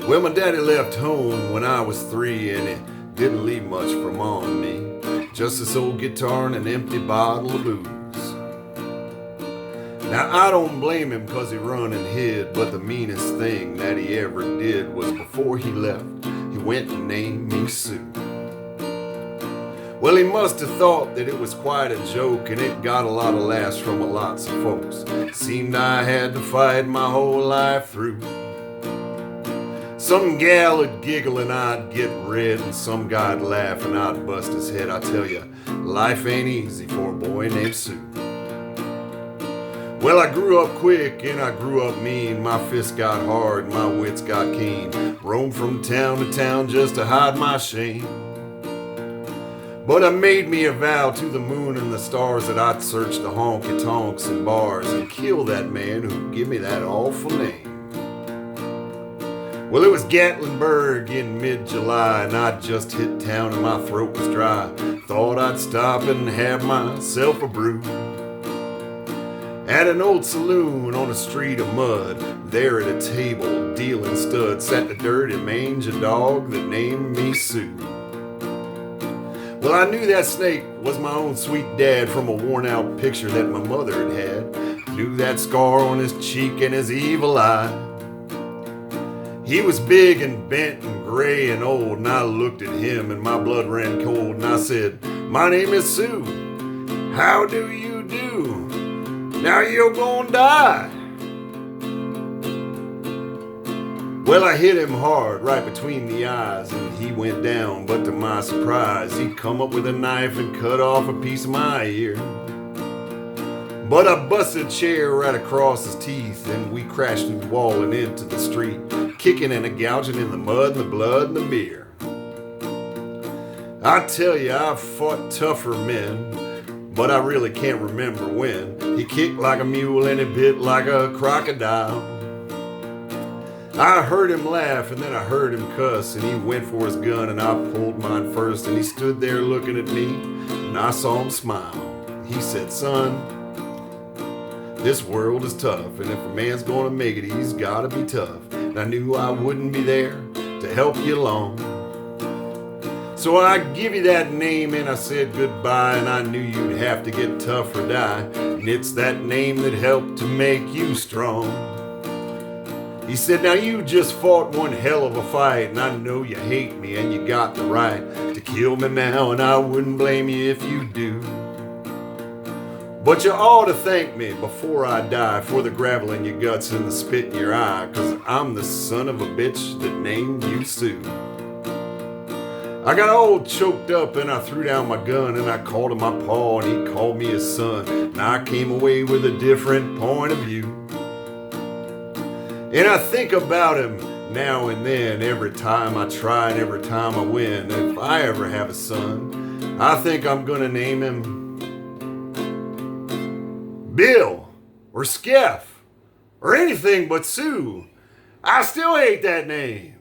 Well, my daddy left home when I was 3, and he didn't leave much for Mom and me. Just this old guitar and an empty bottle of booze. Now, I don't blame him cause he run and hid, but the meanest thing that he ever did was before he left, he went and named me Sue. Well, he must have thought that it was quite a joke, and it got a lot of laughs from lots of folks. Seemed I had to fight my whole life through. Some gal would giggle and I'd get red, and some guy'd laugh and I'd bust his head. I tell you, life ain't easy for a boy named Sue. Well, I grew up quick and I grew up mean. My fists got hard and my wits got keen. Roamed from town to town just to hide my shame. But I made me a vow to the moon and the stars that I'd search the honky-tonks and bars and kill that man who give me that awful name. Well, it was Gatlinburg in mid-July, and I'd just hit town and my throat was dry. Thought I'd stop and have myself a brew at an old saloon on a street of mud. There at a table, dealing studs, sat the dirty mangy dog that named me Sue. Well, I knew that snake was my own sweet dad from a worn-out picture that my mother had had. Knew that scar on his cheek and his evil eye. He was big and bent and gray and old, and I looked at him and my blood ran cold, and I said, "My name is Sue. How do you do? Now you're gonna die." Well, I hit him hard right between the eyes, and he went down, but to my surprise, he come up with a knife and cut off a piece of my ear. But I busted a chair right across his teeth, and we crashed through the wall and into the street, kicking and gouging in the mud and the blood and the beer. I tell you, I've fought tougher men, but I really can't remember when. He kicked like a mule and he bit like a crocodile. I heard him laugh and then I heard him cuss, and he went for his gun and I pulled mine first, and he stood there looking at me and I saw him smile. He said, "Son, this world is tough, and if a man's gonna make it, he's gotta be tough." And I knew I wouldn't be there to help you along. So I give you that name and I said goodbye, and I knew you'd have to get tough or die. And it's that name that helped to make you strong. He said, "Now you just fought one hell of a fight, and I know you hate me and you got the right to kill me now, and I wouldn't blame you if you do. But you ought to thank me before I die for the gravel in your guts and the spit in your eye, 'cause I'm the son of a bitch that named you Sue." I got all choked up and I threw down my gun, and I called him my paw and he called me his son, and I came away with a different point of view. And I think about him now and then, every time I try and every time I win. If I ever have a son, I think I'm gonna name him Bill or Skeff or anything but Sue. I still hate that name.